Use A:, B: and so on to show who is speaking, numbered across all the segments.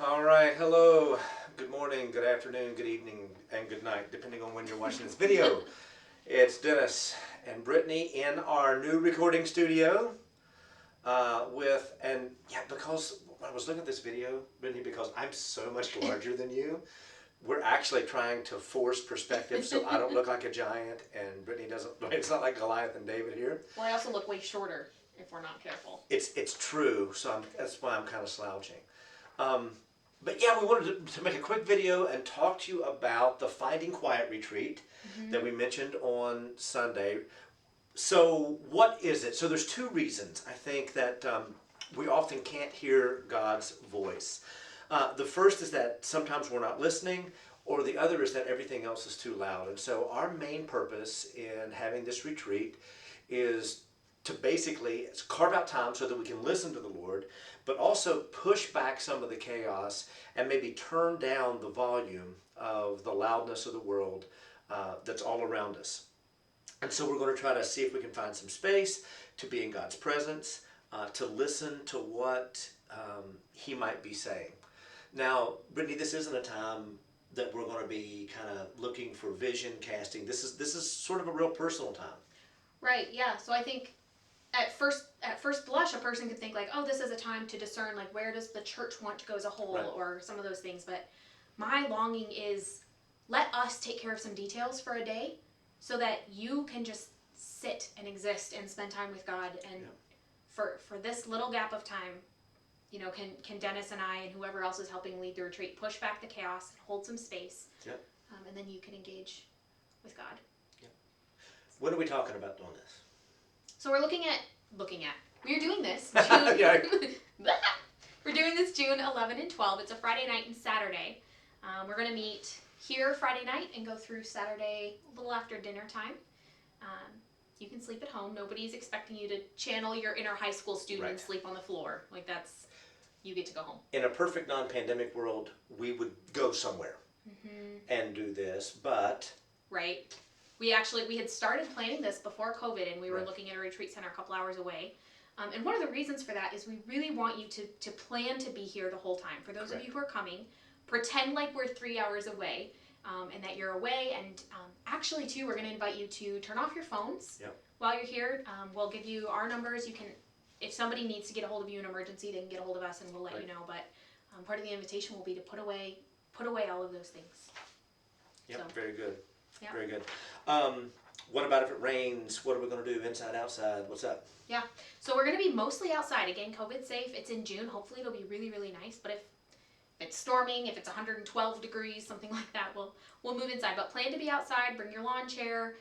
A: All right, hello, good morning, good afternoon, good evening, and good night, depending on when you're watching this video. It's Dennis and Brittany in our new recording studio because when I was looking at this video, Brittany, because I'm so much larger than you, we're actually trying to force perspective so I don't look like a giant and Brittany doesn't, it's not like Goliath and David here.
B: Well, I also look way shorter if we're not careful.
A: It's true, so that's why I'm kind of slouching. But yeah, we wanted to make a quick video and talk to you about the Finding Quiet retreat that we mentioned on Sunday. So what is it? So there's two reasons I think that we often can't hear God's voice. The first is that sometimes we're not listening, or the other is that everything else is too loud. And so our main purpose in having this retreat is to basically carve out time so that we can listen to the Lord, but also push back some of the chaos and maybe turn down the volume of the loudness of the world that's all around us. And so we're going to try to see if we can find some space to be in God's presence, to listen to what He might be saying. Now, Brittany, this isn't a time that we're going to be kind of looking for vision casting. This is sort of a real personal time.
B: Right, yeah. So I think at first blush, a person could think like, oh, this is a time to discern, like, where does the church want to go as a whole,
A: Right.
B: or some of those things. But my longing is, let us take care of some details for a day so that you can just sit and exist and spend time with God. And for this little gap of time, you know, can Dennis and I and whoever else is helping lead the retreat push back the chaos and hold some space.
A: Yep.
B: And then you can engage with God.
A: Yep. What are we talking about doing this?
B: So we're looking at, we're doing this
A: Yeah.
B: We're doing this June 11 and 12. It's a Friday night and Saturday. We're going to meet here Friday night and go through Saturday a little after dinner time. You can sleep at home. Nobody's expecting you to channel your inner high school student and sleep on the floor. Like, that's, you get to go home.
A: In a perfect non-pandemic world, we would go somewhere and do this, but...
B: Right. We had started planning this before COVID, and we were
A: Right.
B: looking at a retreat center a couple hours away. And one of the reasons for that is we really want you to plan to be here the whole time. For those of you who are coming, pretend like we're 3 hours away, and that you're away. And actually, too, we're going to invite you to turn off your phones while you're here. We'll give you our numbers. You can, if somebody needs to get a hold of you in an emergency, they can get a hold of us, and we'll let you know. But part of the invitation will be to put away all of those things.
A: Yep,
B: So.
A: very good.
B: Yeah.
A: Very good. What about if it rains? What are we going to do? Inside, outside? What's up?
B: Yeah. So we're going to be mostly outside. Again, COVID safe. It's in June. Hopefully it'll be really, really nice. But if it's storming, if it's 112 degrees, something like that, we'll move inside. But plan to be outside. Bring your lawn chair.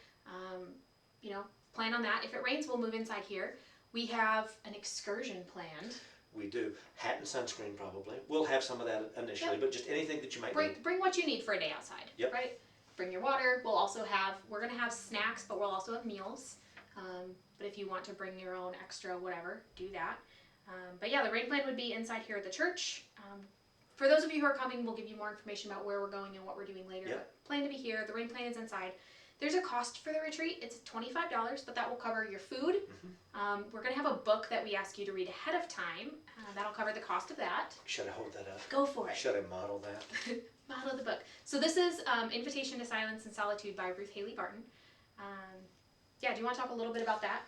B: Plan on that. If it rains, we'll move inside here. We have an excursion planned.
A: We do. Hat and sunscreen, probably. We'll have some of that initially, but just anything that you might need.
B: Bring what you need for a day outside.
A: Yep.
B: Right? Bring your water. We're going to have snacks, but we'll also have meals. But if you want to bring your own extra whatever, do that. But yeah, the rain plan would be inside here at the church. For those of you who are coming, we'll give you more information about where we're going and what we're doing later.
A: Yep.
B: But plan to be here. The rain plan is inside. There's a cost for the retreat. It's $25, but that will cover your food. We're going to have a book that we ask you to read ahead of time. That'll cover the cost of that.
A: Should I hold that up?
B: Go for it.
A: Should I model that?
B: Model the book. So this is Invitation to Silence and Solitude by Ruth Haley Barton. Do you want to talk a little bit about that?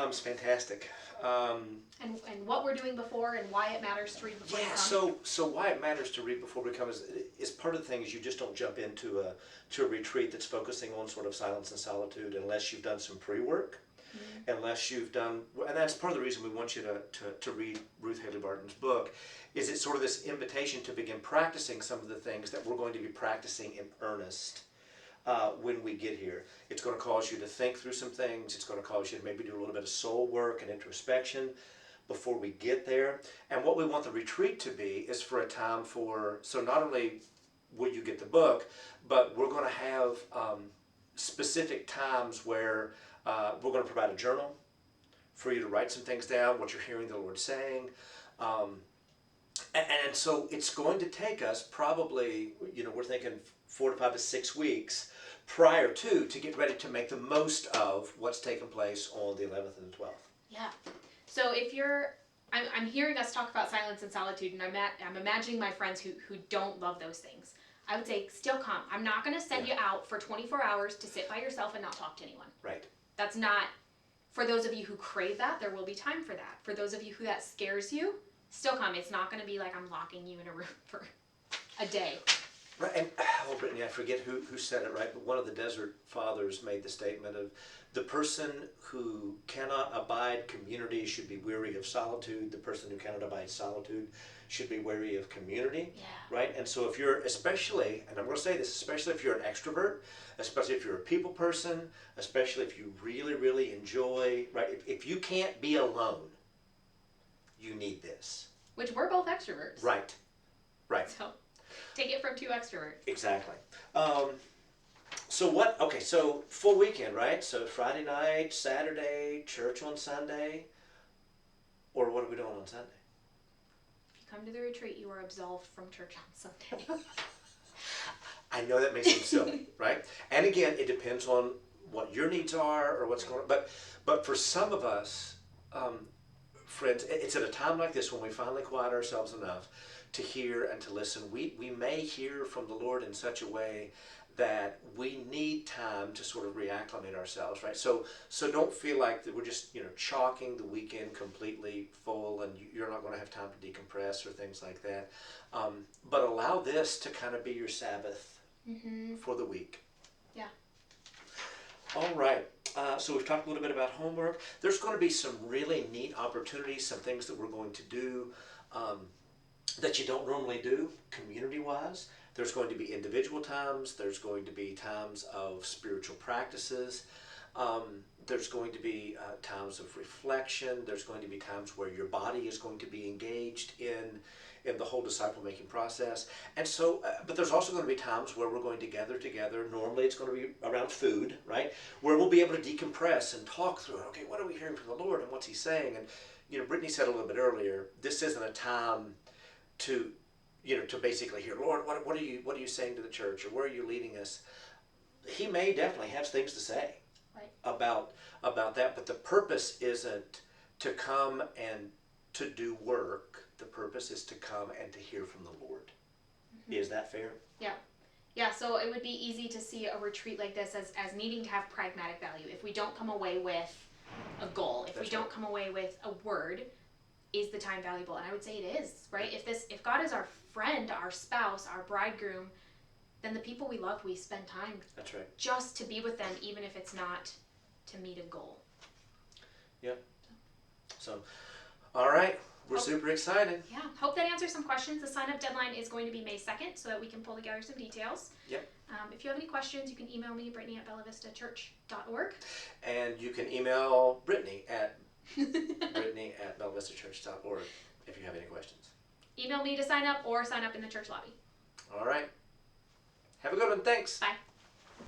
A: It's fantastic.
B: And what we're doing before and why it matters to read before you come?
A: So why it matters to read before we come is part of the thing is you just don't jump into a retreat that's focusing on sort of silence and solitude unless you've done some pre-work, unless you've done, and that's part of the reason we want you to read Ruth Haley Barton's book, is it's sort of this invitation to begin practicing some of the things that we're going to be practicing in earnest when we get here. It's going to cause you to think through some things. It's going to cause you to maybe do a little bit of soul work and introspection before we get there. And what we want the retreat to be is for a time so not only will you get the book, but we're going to have specific times where we're going to provide a journal for you to write some things down, what you're hearing the Lord saying. And so it's going to take us probably, we're thinking 4 to 5 to 6 weeks prior to get ready to make the most of what's taken place on the 11th and the 12th.
B: Yeah. So if you're I'm hearing us talk about silence and solitude, and I'm imagining my friends who don't love those things. I would say still come. I'm not going to send you out for 24 hours to sit by yourself and not talk to anyone.
A: Right.
B: That's not, for those of you who crave that, there will be time for that. For those of you who that scares you, still come. It's not going to be like I'm locking you in a room for a day.
A: Right, and Brittany, I forget who said it, right? But one of the Desert Fathers made the statement of the person who cannot abide community should be weary of solitude. The person who cannot abide solitude should be weary of community.
B: Yeah.
A: Right, and so if you're, especially, and I'm going to say this, especially if you're an extrovert, especially if you're a people person, especially if you really, really enjoy, right? If you can't be alone, you need this.
B: Which we're both extroverts.
A: Right, right.
B: So take it from two extroverts.
A: Exactly. So full weekend, right? So Friday night, Saturday, church on Sunday, or what are we doing on Sunday?
B: If you come to the retreat, you are absolved from church on Sunday.
A: I know that may seem silly, right? And again, it depends on what your needs are or what's going on. But for some of us, friends, it's at a time like this when we finally quiet ourselves enough to hear and to listen. We may hear from the Lord in such a way that we need time to sort of reacclimate ourselves, right? So don't feel like that we're just chalking the weekend completely full and you're not going to have time to decompress or things like that. But allow this to kind of be your Sabbath for the week.
B: Yeah.
A: All right. So we've talked a little bit about homework. There's going to be some really neat opportunities, some things that we're going to do that you don't normally do community-wise. There's going to be individual times. There's going to be times of spiritual practices. There's going to be times of reflection. There's going to be times where your body is going to be engaged in the whole disciple-making process. And so, but there's also going to be times where we're going to gather together. Normally it's going to be around food, right? Where we'll be able to decompress and talk through it. Okay, what are we hearing from the Lord and what's He saying? And, Brittany said a little bit earlier, this isn't a time to basically hear, Lord, what are you saying to the church, or where are you leading us? He may definitely have things to say about that, but the purpose isn't to come and to do work. The purpose is to come and to hear from the Lord. Is that fair?
B: Yeah. Yeah, so it would be easy to see a retreat like this as needing to have pragmatic value. If we don't come away with a goal, if we don't come away with a word, is the time valuable? And I would say it is, right? If God is our friend, our spouse, our bridegroom, then the people we love, we spend time just to be with them, even if it's not to meet a goal.
A: Yeah. So, all right. We're super excited.
B: Yeah. Hope that answers some questions. The sign-up deadline is going to be May 2nd, so that we can pull together some details.
A: Yep.
B: If you have any questions, you can email me, Brittany at bellavistachurch.org.
A: And you can email Brittany at Brittany@bellavistachurch.org if you have any questions.
B: Email me to sign up or sign up in the church lobby.
A: All right. Have a good one. Thanks.
B: Bye.